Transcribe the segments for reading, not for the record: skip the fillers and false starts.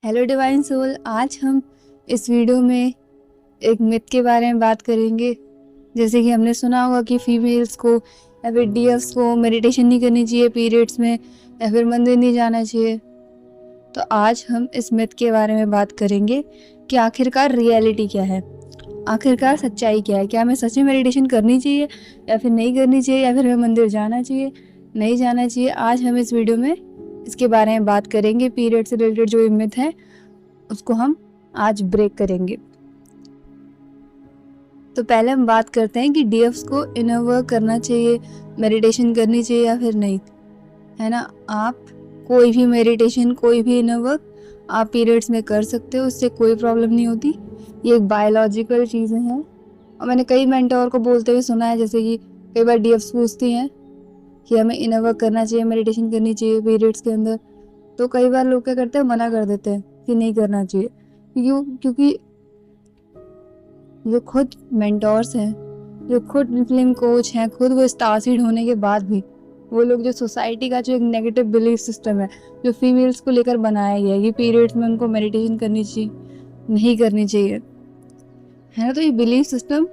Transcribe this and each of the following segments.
Hello divine soul. आज हम इस वीडियो में एक मिथ के बारे में बात करेंगे। जैसे कि हमने सुना होगा कि फीमेल्स को या फिर डीएफ्स को मेडिटेशन नहीं करनी चाहिए पीरियड्स में, या फिर मंदिर नहीं जाना चाहिए। तो आज हम इस मिथ के बारे में बात करेंगे कि आखिरकार रियलिटी क्या है, आखिरकार सच्चाई क्या है। क्या हमें सच में मेडिटेशन करनी चाहिए या फिर नहीं करनी चाहिए, या फिर हमें मंदिर जाना चाहिए नहीं जाना चाहिए। आज हम इस वीडियो में इसके बारे में बात करेंगे। पीरियड से रिलेटेड जो मिथ है उसको हम आज ब्रेक करेंगे। तो पहले हम बात करते हैं कि डीएफ्स को इनर वर्क करना चाहिए, मेडिटेशन करनी चाहिए या फिर नहीं, है ना। आप कोई भी मेडिटेशन, कोई भी इनर वर्क आप पीरियड्स में कर सकते हो, उससे कोई प्रॉब्लम नहीं होती। ये एक बायोलॉजिकल चीज़ें हैं। और मैंने कई मेंटोर को बोलते हुए सुना है, जैसे कि कई बार डीएफ्स पूछती हैं कि हमें इनर वर्क करना चाहिए, मेडिटेशन करनी चाहिए पीरियड्स के अंदर। तो कई बार लोग क्या करते हैं, मना कर देते हैं कि नहीं करना चाहिए। क्योंकि जो खुद मेंटोर्स हैं, जो खुद फिल्म कोच हैं, खुद वो स्टार सीड होने के बाद भी वो लोग जो सोसाइटी का जो एक नेगेटिव बिलीफ सिस्टम है जो फीमेल्स को लेकर बनाया गया है कि पीरियड्स में उनको मेडिटेशन करनी चाहिए, नहीं करनी चाहिए, है ना। तो ये बिलीफ सिस्टम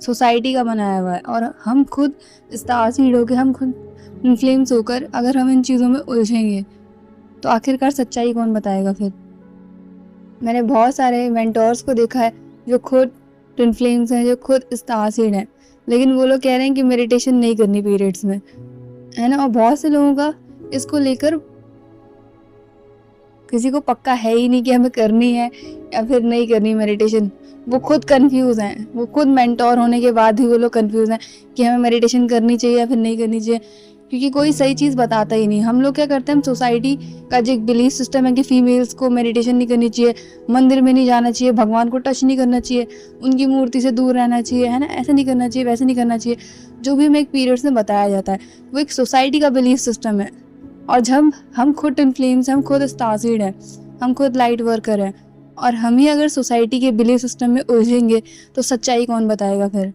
सोसाइटी का बनाया हुआ है, और हम खुद स्टार सीड होकर, हम खुद इन्फ्लुएंस होकर अगर हम इन चीज़ों में उलझेंगे तो आखिरकार सच्चाई कौन बताएगा फिर। मैंने बहुत सारे मेंटोर्स को देखा है जो खुद ट्विन फ्लेम्स हैं, जो खुद स्टार सीड हैं, लेकिन वो लोग कह रहे हैं कि मेडिटेशन नहीं करनी पीरियड्स में, है ना। और बहुत से लोगों का इसको लेकर किसी को पक्का है ही नहीं कि हमें करनी है या फिर नहीं करनी मेडिटेशन। वो खुद कंफ्यूज हैं, वो खुद मेंटोर होने के बाद ही वो लोग कंफ्यूज हैं कि हमें मेडिटेशन करनी चाहिए या फिर नहीं करनी चाहिए, क्योंकि कोई सही चीज़ बताता ही नहीं। हम लोग क्या करते हैं, हम सोसाइटी का जो एक बिलीफ सिस्टम है कि फीमेल्स को मेडिटेशन नहीं करनी चाहिए, मंदिर में नहीं जाना चाहिए, भगवान को टच नहीं करना चाहिए, उनकी मूर्ति से दूर रहना चाहिए, है ना, ऐसा नहीं करना चाहिए, वैसे नहीं करना चाहिए। जो भी हमें एक पीरियड्स में बताया जाता है वो एक सोसाइटी का बिलीफ सिस्टम है। और जब हम खुद इन्फ्लुएंस, हम खुद स्टार सीड हैं, हम खुद लाइट वर्कर हैं, और हम ही अगर सोसाइटी के बिलीफ सिस्टम में उलझेंगे तो सच्चाई कौन बताएगा फिर।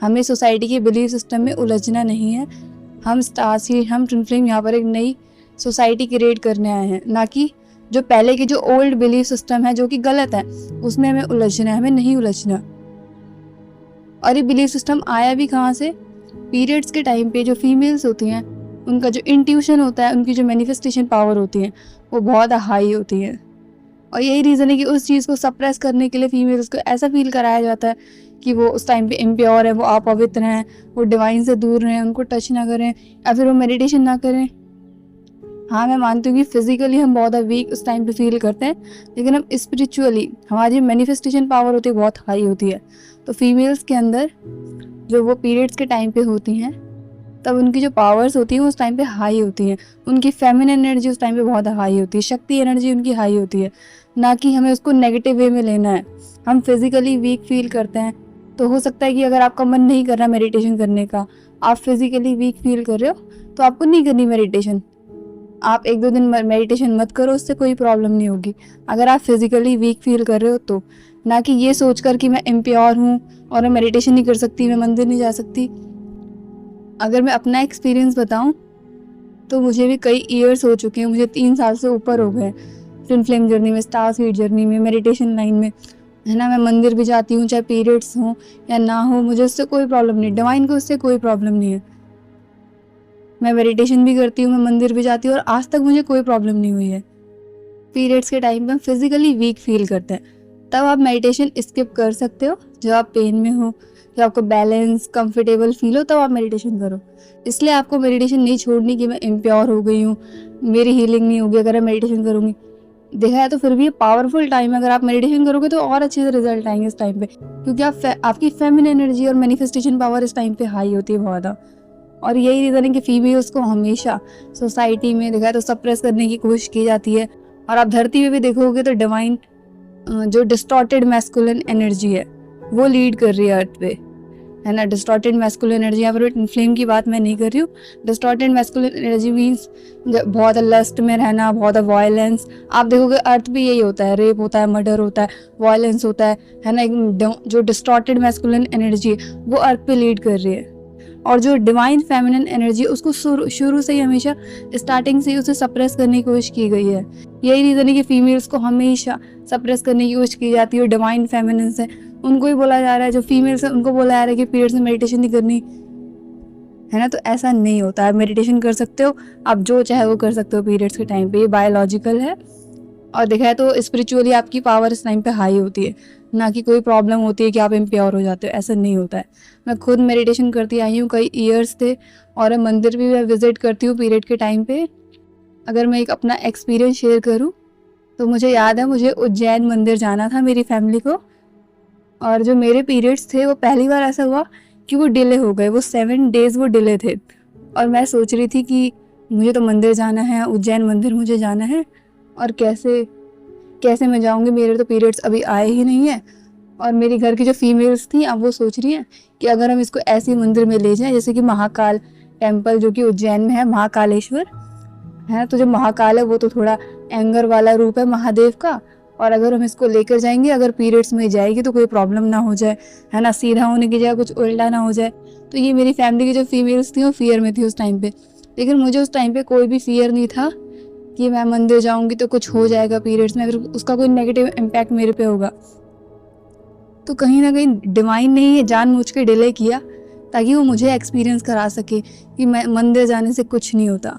हमें सोसाइटी के बिलीफ सिस्टम में उलझना नहीं है। हम स्टार सीड, हम ट्विन फ्लेम यहाँ पर एक नई सोसाइटी क्रिएट करने आए हैं, ना कि जो पहले के जो ओल्ड बिलीफ सिस्टम है जो कि गलत है उसमें हमें उलझना है। हमें नहीं उलझना। और ये बिलीफ सिस्टम आया भी कहाँ से? पीरियड्स के टाइम पे जो फीमेल्स होती हैं उनका जो इंट्यूशन होता है, उनकी जो मैनिफेस्टेशन पावर होती है वो बहुत हाई होती है। और यही रीज़न है कि उस चीज़ को सप्रेस करने के लिए फीमेल्स को ऐसा फील कराया जाता है कि वो उस टाइम पे इम्प्योर है, वो अपवित्र हैं, वो डिवाइन से दूर रहें, उनको टच ना करें या फिर वो मेडिटेशन ना करें। हाँ, मैं मानती हूँ कि फिजिकली हम बहुत वीक उस टाइम पे फील करते हैं, लेकिन हम स्पिरिचुअली, हमारी मैनिफेस्टेशन पावर होती है बहुत हाई होती है। तो फीमेल्स के अंदर जो वो पीरियड्स के टाइम पे होती हैं तब उनकी जो पावर्स होती हैं उस टाइम पे हाई होती हैं, उनकी फेमिनिन एनर्जी उस टाइम पे बहुत हाई होती है, शक्ति एनर्जी उनकी हाई होती है। ना कि हमें उसको नेगेटिव वे में लेना है। हम फिजिकली वीक फील करते हैं तो हो सकता है कि अगर आपका मन नहीं कर रहा मेडिटेशन करने का, आप फिजिकली वीक फील कर रहे हो, तो आपको नहीं करनी मेडिटेशन। आप 1-2 दिन मेडिटेशन मत करो, उससे कोई प्रॉब्लम नहीं होगी अगर आप फिजिकली वीक फील कर रहे हो तो। ना कि ये सोचकर कि मैं इम्प्योर हूँ और मैं मेडिटेशन नहीं कर सकती, मैं मंदिर नहीं जा सकती। अगर मैं अपना एक्सपीरियंस बताऊं तो मुझे भी कई ईयर्स हो चुके हैं, मुझे 3 साल से ऊपर हो गए ट्विन फ्लेम जर्नी में, स्टार सीड जर्नी में, मेडिटेशन लाइन में, है ना। मैं मंदिर भी जाती हूँ, चाहे पीरियड्स हो या ना हो, मुझे उससे कोई प्रॉब्लम नहीं, डिवाइन को उससे कोई प्रॉब्लम नहीं है। मैं मेडिटेशन भी करती हूँ, मैं मंदिर भी जाती हूँ, और आज तक मुझे कोई प्रॉब्लम नहीं हुई है। पीरियड्स के टाइम पे हम फिजिकली वीक फील करते हैं, तब आप मेडिटेशन स्किप कर सकते हो। जब आप पेन में हो, जब आपको बैलेंस कंफर्टेबल फील हो, तब आप मेडिटेशन करो। इसलिए आपको मेडिटेशन नहीं छोड़नी कि मैं इम्प्योर हो गई हूँ, मेरी हीलिंग नहीं होगी अगर मैं मेडिटेशन करूँगी। देखा है तो फिर भी ये पावरफुल टाइम है। अगर आप मेडिटेशन करोगे तो और अच्छे से रिजल्ट आएंगे इस टाइम पे, क्योंकि आपकी फेमिनिन एनर्जी और मैनिफेस्टेशन पावर इस टाइम पे हाई होती है बहुत ज़्यादा। और यही रीज़न है कि फीमेल्स को हमेशा सोसाइटी में देखा है तो सप्रेस करने की कोशिश की जाती है। और आप धरती में भी देखोगे तो डिवाइन जो डिस्टॉर्टेड मैस्कुलिन एनर्जी है वो लीड कर रही है अर्थ पे, है ना। डिस्टॉर्टेड मैस्कुलिन एनर्जी, यहाँ पर फ्लेम की बात मैं नहीं कर रही हूँ। डिस्टॉर्टेड मैस्कुलिन एनर्जी मीन्स बहुत लस्ट में रहना, बहुत वायलेंस। आप देखोगे अर्थ भी यही होता है, रेप होता है, मर्डर होता है, वायलेंस होता है ना। जो डिस्टॉर्टेड मैस्कुलिन एनर्जी है वो अर्थ पे लीड कर रही है। और जो डिवाइन फेमिनिन एनर्जी उसको शुरू से ही हमेशा स्टार्टिंग से ही उसे सप्रेस करने की कोशिश की गई है। यही रीज़न है कि फीमेल्स को हमेशा सप्रेस करने की कोशिश की जाती है। डिवाइन फेमिनिन है उनको ही बोला जा रहा है, जो फीमेल्स है उनको बोला जा रहा है कि पीरियड्स में मेडिटेशन नहीं करनी है ना। तो ऐसा नहीं होता है, मेडिटेशन कर सकते हो आप, जो चाहे वो कर सकते हो पीरियड्स के टाइम पे, ये बायोलॉजिकल है। और देखा है तो स्पिरिचुअली आपकी पावर इस टाइम पे हाई होती है, ना कि कोई प्रॉब्लम होती है कि आप इम्प्योर हो जाते हो, ऐसा नहीं होता है। मैं खुद मेडिटेशन करती आई हूँ, कई ईयर्स थे, और मंदिर भी मैं विजिट करती हूँ पीरियड के टाइम पे। अगर मैं एक अपना एक्सपीरियंस शेयर करूँ तो मुझे याद है, मुझे उज्जैन मंदिर जाना था मेरी फैमिली को, और जो मेरे पीरियड्स थे वो पहली बार ऐसा हुआ कि वो डिले हो गए, वो 7 डेज़ वो डिले थे। और मैं सोच रही थी कि मुझे तो मंदिर जाना है, उज्जैन मंदिर मुझे जाना है, और कैसे मैं जाऊंगी, मेरे तो पीरियड्स अभी आए ही नहीं है। और मेरी घर की जो फीमेल्स थी अब वो सोच रही हैं कि अगर हम इसको ऐसे मंदिर में ले जाएं, जैसे कि महाकाल टेम्पल जो कि उज्जैन में है, महाकालेश्वर है, तो जो महाकाल है वो तो थोड़ा एंगर वाला रूप है महादेव का, और अगर हम इसको लेकर जाएंगे, अगर पीरियड्स में जाएगी तो कोई प्रॉब्लम ना हो जाए, है ना, सीधा होने की जगह कुछ उल्टा ना हो जाए। तो ये मेरी फैमिली की जो फीमेल्स थी वो फियर में थी उस टाइम पे, लेकिन मुझे उस टाइम पे कोई भी फियर नहीं था कि मैं मंदिर जाऊंगी तो कुछ हो जाएगा पीरियड्स में, फिर उसका कोई नेगेटिव इम्पैक्ट मेरे पे होगा। तो कहीं ना कहीं डिवाइन ने ये जानबूझ के डिले किया ताकि वो मुझे एक्सपीरियंस करा सके कि मैं मंदिर जाने से कुछ नहीं होता,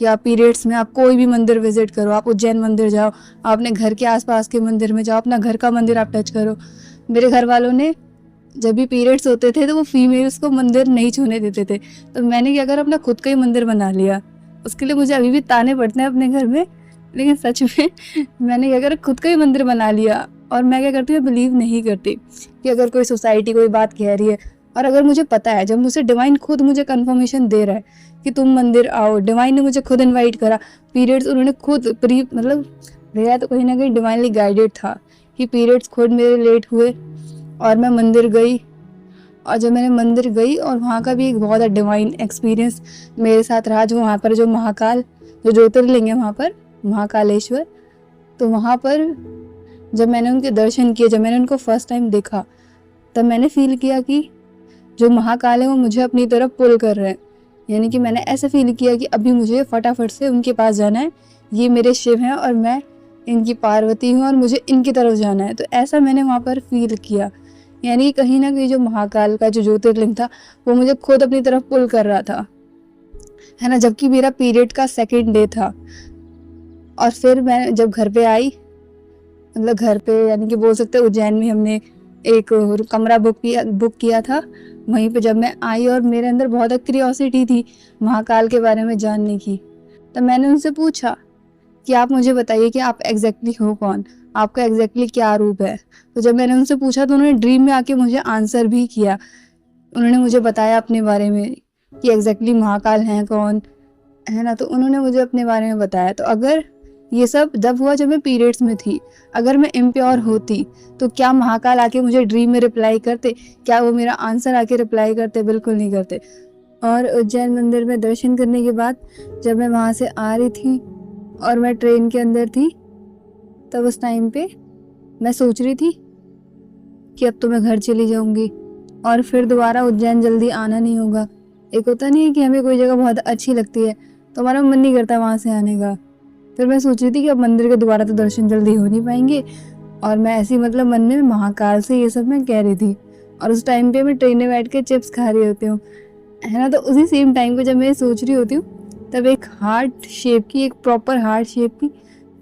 कि आप पीरियड्स में आप कोई भी मंदिर विजिट करो, आप उज्जैन मंदिर जाओ, आप अपने घर के आसपास के मंदिर में जाओ, अपना घर का मंदिर आप टच करो। मेरे घर वालों ने जब भी पीरियड्स होते थे तो वो फीमेल्स को मंदिर नहीं छूने देते थे, तो मैंने क्या करा, अपना खुद का ही मंदिर बना लिया। उसके लिए मुझे अभी भी ताने पड़ते हैं अपने घर में, लेकिन सच में मैंने क्या करा, खुद का ही मंदिर बना लिया। और मैं क्या करती हूँ, बिलीव नहीं करती कि अगर कोई सोसाइटी कोई बात कह रही है, और अगर मुझे पता है, जब मुझे डिवाइन खुद मुझे कंफर्मेशन दे रहा है कि तुम मंदिर आओ, डिवाइन ने मुझे खुद इनवाइट करा, पीरियड्स उन्होंने खुद मतलब भैया, तो कहीं ना कहीं डिवाइनली गाइडेड था कि पीरियड्स खुद मेरे लेट हुए और मैं मंदिर गई। और जब मैंने मंदिर गई, और वहाँ का भी एक बहुत डिवाइन एक्सपीरियंस मेरे साथ रहा, जो वहाँ पर जो महाकाल जो ज्योतिर्लिंग है वहाँ पर महाकालेश्वर, तो वहाँ पर जब मैंने उनके दर्शन किए, जब मैंने उनको फर्स्ट टाइम देखा, तब मैंने फील किया कि जो महाकाल है वो मुझे अपनी तरफ पुल कर रहे हैं। यानी कि मैंने ऐसा फील किया कि अभी मुझे फटाफट से उनके पास जाना है, ये मेरे शिव हैं और मैं इनकी पार्वती हूँ और मुझे इनकी तरफ जाना है। तो ऐसा मैंने वहाँ पर फील किया, यानी कहीं ना कहीं जो महाकाल का जो ज्योतिर्लिंग था वो मुझे खुद अपनी तरफ पुल कर रहा था, है ना, जबकि मेरा पीरियड का 2nd डे था। और फिर मैं जब घर पे आई, मतलब घर पे यानी कि बोल सकते हैं उज्जैन में हमने एक कमरा बुक किया था, वहीं पे जब मैं आई और मेरे अंदर बहुत क्यूरियोसिटी थी महाकाल के बारे में जानने की, तो मैंने उनसे पूछा कि आप मुझे बताइए कि आप एग्जैक्टली हो कौन, आपका एग्जैक्टली क्या रूप है। तो जब मैंने उनसे पूछा तो उन्होंने ड्रीम में आके मुझे आंसर भी किया, उन्होंने मुझे बताया अपने बारे में कि एग्जैक्टली महाकाल हैं कौन, है ना, तो उन्होंने मुझे अपने बारे में बताया। तो अगर ये सब जब हुआ जब मैं पीरियड्स में थी, अगर मैं इम्प्योर होती तो क्या महाकाल आके मुझे ड्रीम में रिप्लाई करते, क्या वो मेरा आंसर आके रिप्लाई करते? बिल्कुल नहीं करते। और उज्जैन मंदिर में दर्शन करने के बाद जब मैं वहाँ से आ रही थी और मैं ट्रेन के अंदर थी, तब उस टाइम पे मैं सोच रही थी कि अब तो मैं घर चली जाऊँगी और फिर दोबारा उज्जैन जल्दी आना नहीं होगा। एक होता नहीं है कि हमें कोई जगह बहुत अच्छी लगती है तो हमारा मन नहीं करता वहाँ से आने का। फिर मैं सोच रही थी कि अब मंदिर के दोबारा तो दर्शन जल्दी हो नहीं पाएंगे, और मैं ऐसी मतलब मन में महाकाल से ये सब मैं कह रही थी। और उस टाइम पे मैं ट्रेन में बैठ के चिप्स खा रही होती हूँ, है ना। तो उसी सेम टाइम पे जब मैं सोच रही होती हूँ तब एक हार्ट शेप की, एक प्रॉपर हार्ट शेप की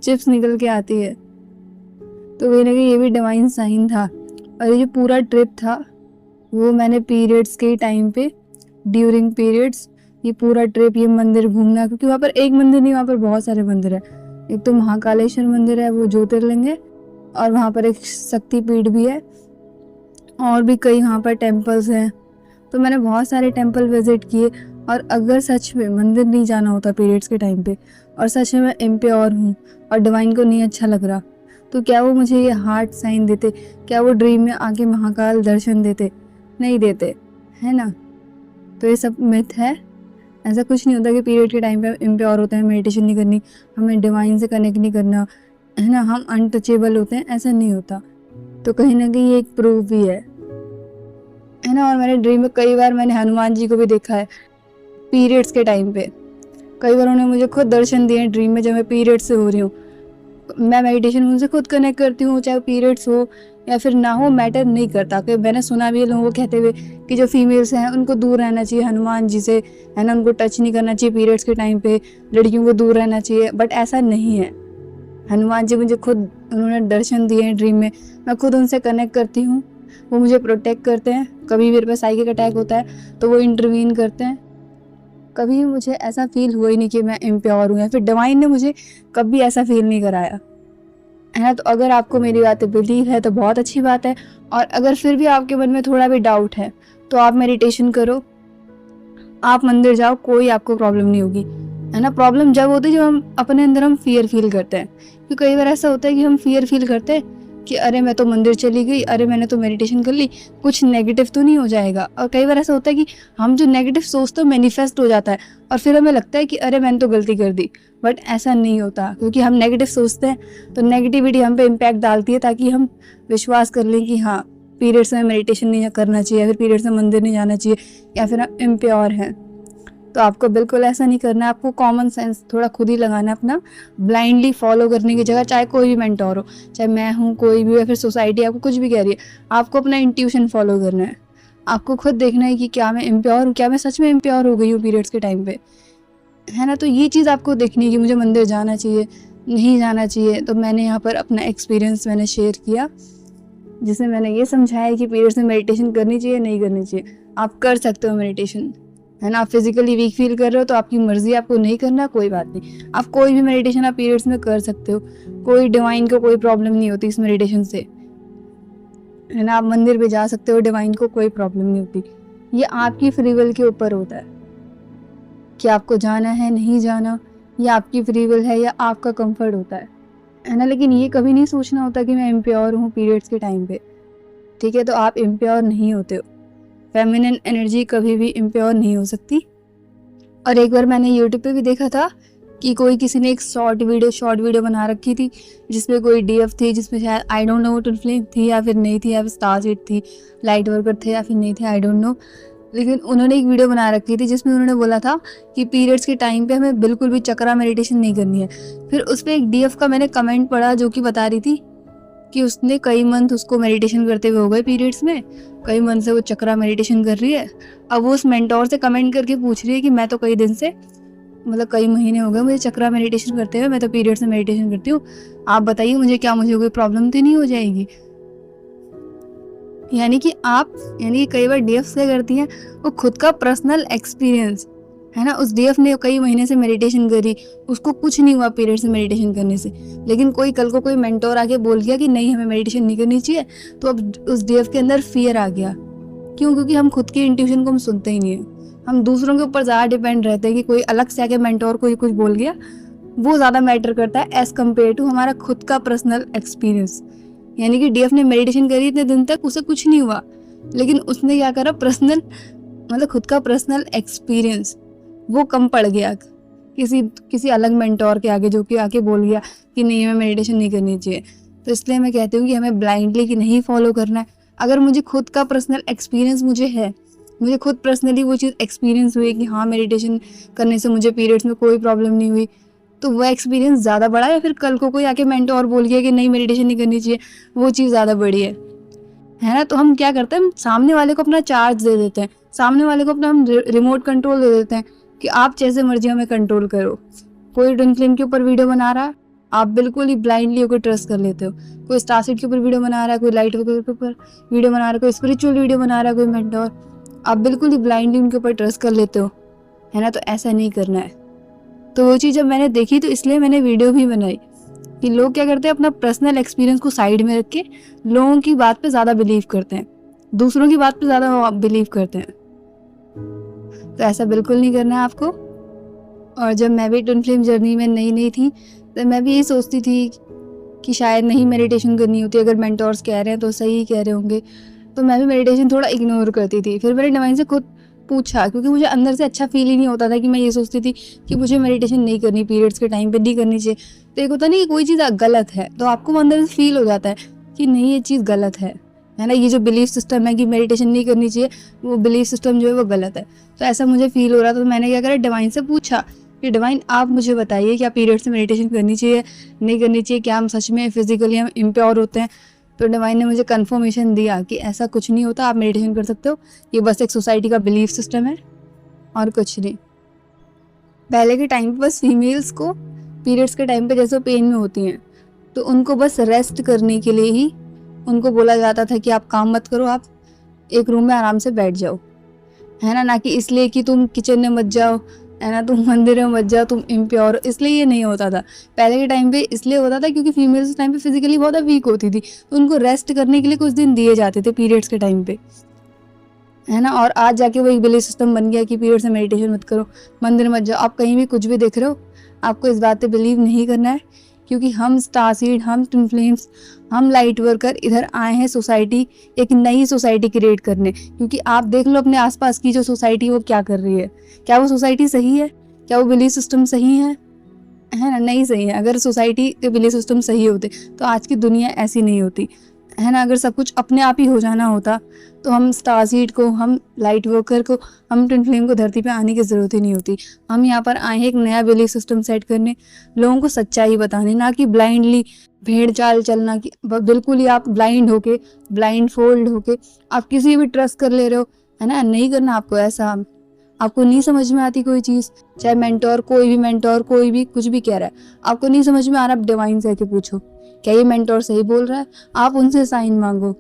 चिप्स निकल के आती है। तो कहीं ना कहीं ये भी डिवाइन साइन था। और ये जो पूरा ट्रिप था वो मैंने पीरियड्स के टाइम पे, ड्यूरिंग पीरियड्स, ये पूरा ट्रिप, ये मंदिर घूमना, क्योंकि वहाँ पर एक मंदिर नहीं, वहाँ पर बहुत सारे मंदिर है। एक तो महाकालेश्वर मंदिर है, वो ज्योतिर्लिंग है, और वहाँ पर एक शक्तिपीठ भी है, और भी कई वहाँ पर टेम्पल्स हैं। तो मैंने बहुत सारे टेम्पल विजिट किए। और अगर सच में मंदिर नहीं जाना होता पीरियड्स के टाइम पे, और सच में मैं इम्प्योर हूँ और डिवाइन को नहीं अच्छा लग रहा, तो क्या वो मुझे ये हार्ट साइन देते? क्या वो ड्रीम में आके महाकाल दर्शन देते? नहीं देते, है ना। तो ये सब मिथ है, ऐसा कुछ नहीं होता कि पीरियड के टाइम पे इम्प्योर होते हैं, मेडिटेशन नहीं करनी, हमें डिवाइन से कनेक्ट नहीं करना, है ना, हम अनटचेबल होते हैं, ऐसा नहीं होता। तो कहीं ना कहीं ये एक प्रूफ भी है। है ना। और मैंने ड्रीम में कई बार मैंने हनुमान जी को भी देखा है पीरियड्स के टाइम पे। कई बार उन्होंने मुझे खुद दर्शन दिए हैं ड्रीम में जब मैं पीरियड से हो रही हूँ। मैं मेडिटेशन उनसे खुद कनेक्ट करती हूँ, चाहे पीरियड्स हो या फिर ना हो, मैटर नहीं करता। कि मैंने सुना भी है लोगों को कहते हुए कि जो फीमेल्स हैं उनको दूर रहना चाहिए हनुमान जी से, है ना, उनको टच नहीं करना चाहिए पीरियड्स के टाइम पे, लड़कियों को दूर रहना चाहिए। बट ऐसा नहीं है। हनुमान जी मुझे खुद उन्होंने दर्शन दिए हैं ड्रीम में, मैं खुद उनसे कनेक्ट करती हूँ, वो मुझे प्रोटेक्ट करते हैं। कभी मेरे पास साइकिक अटैक होता है तो वो इंटरवीन करते हैं। कभी मुझे ऐसा फील हुआ ही नहीं कि मैं इम्प्योर हूँ, या फिर डिवाइन ने मुझे कभी ऐसा फील नहीं कराया, है ना। तो अगर आपको मेरी बातें बिलीव है तो बहुत अच्छी बात है, और अगर फिर भी आपके मन में थोड़ा भी डाउट है तो आप मेडिटेशन करो, आप मंदिर जाओ, कोई आपको प्रॉब्लम नहीं होगी, है ना। प्रॉब्लम जब होती है जब हम अपने अंदर हम फियर फील करते हैं, क्योंकि कई बार ऐसा होता है कि हम फियर फील करते हैं कि अरे मैं तो मंदिर चली गई, अरे मैंने तो मेडिटेशन कर ली, कुछ नेगेटिव तो नहीं हो जाएगा। और कई बार ऐसा होता है कि हम जो नेगेटिव सोचते हैं मैनिफेस्ट हो जाता है, और फिर हमें लगता है कि अरे मैंने तो गलती कर दी। बट ऐसा नहीं होता, क्योंकि हम नेगेटिव सोचते हैं तो नेगेटिविटी हम पे इम्पैक्ट डालती है, ताकि हम विश्वास कर लें कि हाँ पीरियड्स में मेडिटेशन नहीं करना चाहिए, या फिर पीरियड्स में मंदिर नहीं जाना चाहिए, या फिर हम इम्प्योर हैं। तो आपको बिल्कुल ऐसा नहीं करना है। आपको कॉमन सेंस थोड़ा खुद ही लगाना है अपना, ब्लाइंडली फॉलो करने की जगह, चाहे कोई भी मेंटोर हो, चाहे मैं हूँ, कोई भी, या फिर सोसाइटी आपको कुछ भी कह रही है, आपको अपना इंट्यूशन फॉलो करना है। आपको खुद देखना है कि क्या मैं इम्प्योर हूँ, क्या मैं सच में इम्प्योर हो गई हूँ पीरियड्स के टाइम पे, है ना। तो ये चीज़ आपको देखनी है कि मुझे मंदिर जाना चाहिए, नहीं जाना चाहिए। तो मैंने यहाँ पर अपना एक्सपीरियंस मैंने शेयर किया, जिसमें मैंने ये समझाया कि पीरियड्स में मेडिटेशन करनी चाहिए, नहीं करनी चाहिए। आप कर सकते हो मेडिटेशन, है ना। आप फिजिकली वीक फील कर रहे हो तो आपकी मर्जी, आपको नहीं करना कोई बात नहीं। आप कोई भी मेडिटेशन आप पीरियड्स में कर सकते हो, कोई डिवाइन को कोई प्रॉब्लम नहीं होती इस मेडिटेशन से, है ना। आप मंदिर भी जा सकते हो, डिवाइन को कोई प्रॉब्लम नहीं होती। ये आपकी फ्री विल के ऊपर होता है कि आपको जाना है, नहीं जाना, ये आपकी फ्री विल है या आपका कंफर्ट होता है ना। लेकिन ये कभी नहीं सोचना होता कि मैं इम्प्योर हूँ पीरियड्स के टाइम पे, ठीक है। तो आप इम्प्योर नहीं होते हो, फेमिनिन एनर्जी कभी भी इम्प्योर नहीं हो सकती। और एक बार मैंने यूट्यूब पे भी देखा था कि कोई किसी ने एक शॉर्ट वीडियो बना रखी थी, जिसमें कोई डीएफ थी, जिसमें शायद I don't know twin flame थी या फिर नहीं थी, या फिर स्टारसीड थी, लाइट वर्कर थे या फिर नहीं थे, आई डोंट नो। लेकिन उन्होंने एक वीडियो बना रखी थी जिसमें उन्होंने बोला था कि पीरियड्स के टाइम पे हमें बिल्कुल भी चक्रा मेडिटेशन नहीं करनी है। फिर उस पर एक डीएफ का मैंने कमेंट पढ़ा जो कि बता रही थी कि उसने कई मंथ उसको मेडिटेशन करते हुए हो गए पीरियड्स में, कई मंथ से वो चक्रा मेडिटेशन कर रही है। अब वो उस मेंटोर से कमेंट करके पूछ रही है कि मैं तो कई दिन से, मतलब कई महीने हो गए मुझे चक्रा मेडिटेशन करते हुए, मैं तो पीरियड्स में मेडिटेशन करती हूँ, आप बताइए मुझे कोई प्रॉब्लम तो नहीं हो जाएगी। यानी कि कई बार डीएफ क्या करती हैं, वो खुद का पर्सनल एक्सपीरियंस, है ना। उस डीएफ ने कई महीने से मेडिटेशन करी, उसको कुछ नहीं हुआ पीरियड से मेडिटेशन करने से, लेकिन कल को कोई मेंटोर आके बोल गया कि नहीं हमें मेडिटेशन नहीं करनी चाहिए, तो अब उस डीएफ के अंदर फियर आ गया। क्यों? क्योंकि हम खुद की इंट्यूशन को हम सुनते ही नहीं है, हम दूसरों के ऊपर ज़्यादा डिपेंड रहते हैं कि कोई अलग से आके मेंटोर कोई कुछ बोल गया, वो ज़्यादा मैटर करता है एज कम्पेयर टू हमारा खुद का पर्सनल एक्सपीरियंस। यानी कि डीएफ ने मेडिटेशन करी इतने दिन तक, उसे कुछ नहीं हुआ, लेकिन उसने क्या करा, खुद का पर्सनल एक्सपीरियंस वो कम पड़ गया किसी अलग मेंटोर के आगे, जो कि आके बोल गया कि नहीं हमें मेडिटेशन नहीं करनी चाहिए। तो इसलिए मैं कहती हूँ कि हमें ब्लाइंडली कि नहीं फॉलो करना है। अगर मुझे खुद का पर्सनल एक्सपीरियंस मुझे खुद पर्सनली वो चीज़ एक्सपीरियंस हुई कि हाँ मेडिटेशन करने से मुझे पीरियड्स में कोई प्रॉब्लम नहीं हुई, तो वो एक्सपीरियंस ज़्यादा बड़ा है। या फिर कल को कोई आके मेंटोर बोल गया कि नहीं मेडिटेशन नहीं करनी चाहिए, वो चीज़ ज़्यादा बड़ी है ना। तो हम क्या करते हैं, हम सामने वाले को अपना चार्ज दे देते हैं, सामने वाले को अपना हम रिमोट कंट्रोल दे देते हैं कि आप जैसे मर्जी हमें कंट्रोल करो। कोई ट्विन फ्लेम के ऊपर वीडियो बना रहा है, आप बिल्कुल ही ब्लाइंडली होकर ट्रस्ट कर लेते हो। कोई स्टारसीड के ऊपर वीडियो बना रहा है, कोई लाइट वर्कर के ऊपर वीडियो बना रहा है, कोई स्पिरिचुअल वीडियो बना रहा है, कोई मेंटोर, आप बिल्कुल ही ब्लाइंडली उनके ऊपर ट्रस्ट कर लेते हो, है ना। तो ऐसा नहीं करना है। तो वो चीज़ जब मैंने देखी तो इसलिए मैंने वीडियो भी बनाई कि लोग क्या करते हैं, अपना पर्सनल एक्सपीरियंस को साइड में रख के लोगों की बात पे ज़्यादा बिलीव करते हैं, दूसरों की बात पे ज़्यादा बिलीव करते हैं। तो ऐसा बिल्कुल नहीं करना है आपको। और जब मैं भी ट्विन फ्लेम जर्नी में नई थी तो मैं भी यही सोचती थी कि शायद नहीं मेडिटेशन करनी होती, अगर मेंटोर्स कह रहे हैं तो सही ही कह रहे होंगे, तो मैं भी मेडिटेशन थोड़ा इग्नोर करती थी। फिर मैंने डिवाइन से खुद पूछा, क्योंकि मुझे अंदर से अच्छा फील ही नहीं होता था कि मैं ये सोचती थी कि मुझे मेडिटेशन नहीं करनी, पीरियड्स के टाइम पे नहीं करनी चाहिए। तो एक होता नहीं कि कोई चीज़ गलत है, तो आपको अंदर से फील हो जाता है कि नहीं ये चीज़ गलत है, है ना। ये जो बिलीफ सिस्टम है कि मेडिटेशन नहीं करनी चाहिए, वो बिलीफ सिस्टम जो है वो गलत है। तो ऐसा मुझे फील हो रहा था, तो मैंने क्या करा, डिवाइन से पूछा कि डिवाइन आप मुझे बताइए क्या पीरियड से मेडिटेशन करनी चाहिए, नहीं करनी चाहिए, क्या हम सच में फिजिकली हम इम्प्योर होते हैं। तो डिवाइन ने मुझे कन्फर्मेशन दिया कि ऐसा कुछ नहीं होता, आप मेडिटेशन कर सकते हो, ये बस एक सोसाइटी का बिलीफ सिस्टम है और कुछ नहीं। पहले के टाइम पे बस फीमेल्स को पीरियड्स के टाइम पे जैसे पेन में होती हैं, तो उनको बस रेस्ट करने के लिए ही उनको बोला जाता था कि आप काम मत करो, आप एक रूम में आराम से बैठ जाओ, है ना कि इसलिए कि तुम किचन में मत जाओ, है ना, तुम मंदिर में मत जाओ, तुम इम्प्योर, इसलिए ये नहीं होता था पहले के टाइम पे। इसलिए होता था क्योंकि फीमेल्स उस टाइम पे फिजिकली बहुत वीक होती थी, तो उनको रेस्ट करने के लिए कुछ दिन दिए जाते थे पीरियड्स के टाइम पे, है ना। और आज जाके वो एक बिलीफ सिस्टम बन गया कि पीरियड से मेडिटेशन मत करो, मंदिर मत जाओ। आप कहीं भी कुछ भी देख रहे हो, आपको इस बात पे बिलीव नहीं करना है, क्योंकि हम स्टार सीड, हम ट्विन फ्लेम्स, हम लाइट वर्कर इधर आए हैं सोसाइटी, एक नई सोसाइटी क्रिएट करने। क्योंकि आप देख लो अपने आसपास की जो सोसाइटी वो क्या कर रही है, क्या वो सोसाइटी सही है, क्या वो बिलीफ सिस्टम सही है ना, नहीं सही है। अगर सोसाइटी के बिलीफ सिस्टम सही होते तो आज की दुनिया ऐसी नहीं होती, है ना। अगर सब कुछ अपने आप ही हो जाना होता तो हम स्टार सीड को, हम लाइट वर्कर को, हम ट्विन फ्लेम को धरती पे आने की ज़रूरत ही नहीं होती। हम यहाँ पर आए हैं एक नया बिलीफ सिस्टम सेट करने, लोगों को सच्चाई बताने, ना कि ब्लाइंडली भेड़ चाल चलना कि बिल्कुल ही आप ब्लाइंड होके, ब्लाइंड फोल्ड होके आप किसी भी ट्रस्ट कर ले रहे हो, है ना। नहीं करना आपको ऐसा। आपको नहीं समझ में आती कोई चीज़, चाहे मेंटोर, कोई भी कुछ भी कह रहा है, आपको नहीं समझ में आ रहा, आप डिवाइन से आके पूछो क्या ये मेंटोर सही बोल रहा है, आप उनसे साइन मांगो।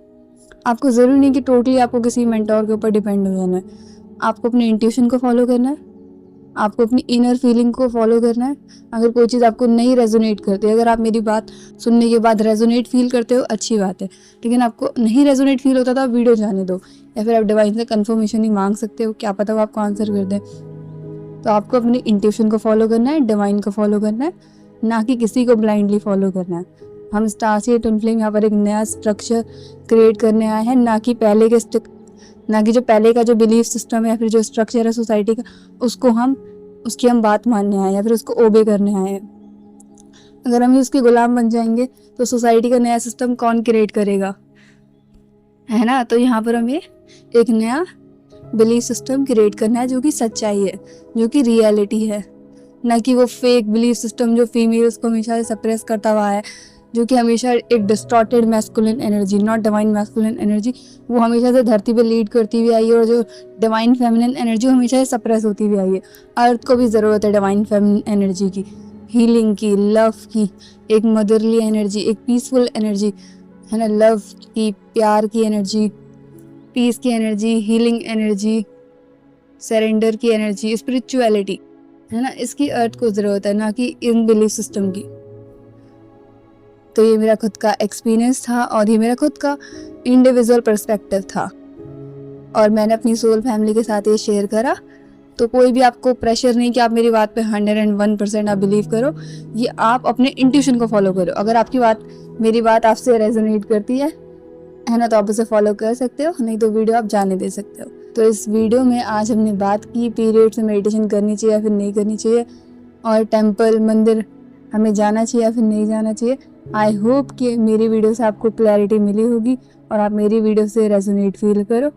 आपको ज़रूरी नहीं कि टोटली आपको किसी मेंटोर के ऊपर डिपेंड हो जाना है। आपको अपने इंट्यूशन को फॉलो करना है, आपको अपनी इनर फीलिंग को फॉलो करना है। अगर कोई चीज़ आपको नहीं रेजोनेट करती, अगर आप मेरी बात सुनने के बाद रेजोनेट फील करते हो, अच्छी बात है, लेकिन आपको नहीं रेजोनेट फील होता तो आप वीडियो जाने दो, या फिर आप डिवाइन से कंफर्मेशन ही मांग सकते हो, क्या पता वो आपको आंसर कर दें। तो आपको अपनी इंट्यूशन को फॉलो करना है, डिवाइन को फॉलो करना है, ना कि किसी को ब्लाइंडली फॉलो करना है। हम स्टार सीड ट्विन फ्लेम यहाँ पर एक नया स्ट्रक्चर क्रिएट करने आए हैं, ना कि जो पहले का जो बिलीफ सिस्टम है या फिर जो स्ट्रक्चर है सोसाइटी का, उसकी हम बात मानने आए हैं या फिर उसको ओबे करने आए हैं। अगर हम उसके गुलाम बन जाएंगे तो सोसाइटी का नया सिस्टम कौन क्रिएट करेगा, है ना। तो यहाँ पर हमें एक नया बिलीफ सिस्टम क्रिएट करना है जो कि सच्चाई है, जो कि रियलिटी है, ना कि वो फेक बिलीफ सिस्टम जो फीमेल्स को हमेशा से सप्रेस करता हुआ है, जो कि हमेशा एक distorted masculine energy, not divine masculine energy, वो हमेशा से धरती पे लीड करती हुई आई है, और जो डिवाइन फेमिनिन एनर्जी हमेशा से सप्रेस होती हुई आई है। अर्थ को भी ज़रूरत है डिवाइन फेमिनिन एनर्जी की, हीलिंग की, लव की, एक मदरली एनर्जी, एक पीसफुल एनर्जी, है ना, लव की, प्यार की एनर्जी, पीस की एनर्जी, हीलिंग एनर्जी, सरेंडर की एनर्जी, स्पिरिचुअलिटी, है ना। इसकी अर्थ को ज़रूरत है, ना कि इन बिलीफ सिस्टम की। तो ये मेरा खुद का एक्सपीरियंस था और ये मेरा खुद का इंडिविजुअल पर्सपेक्टिव था, और मैंने अपनी सोल फैमिली के साथ ये शेयर करा। तो कोई भी आपको प्रेशर नहीं कि आप मेरी बात पे 101% आप बिलीव करो, ये आप अपने इंट्यूशन को फॉलो करो। अगर मेरी बात आपसे रेजोनेट करती है ना, तो आप उसे फॉलो कर सकते हो, नहीं तो वीडियो आप जाने दे सकते हो। तो इस वीडियो में आज हमने बात की पीरियड से मेडिटेशन करनी चाहिए या फिर नहीं करनी चाहिए, और टेम्पल, मंदिर हमें जाना चाहिए या फिर नहीं जाना चाहिए। आई होप कि मेरी वीडियो से आपको क्लैरिटी मिली होगी और आप मेरी वीडियो से रेजोनेट फील करो।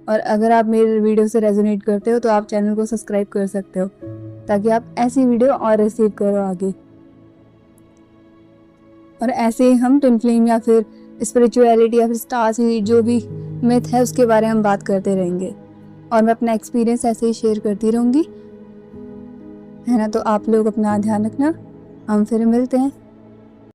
और अगर आप मेरे वीडियो से रेजोनेट करते हो तो आप चैनल को सब्सक्राइब कर सकते हो, ताकि आप ऐसी वीडियो और रिसीव करो आगे। और ऐसे ही हम ट्विन फ्लेम या फिर स्पिरिचुअलिटी या फिर स्टार सीड जो भी मिथ है उसके बारे में हम बात करते रहेंगे, और मैं अपना एक्सपीरियंस ऐसे ही शेयर करती रहूँगी, है ना। तो आप लोग अपना ध्यान रखना, हम फिर मिलते हैं।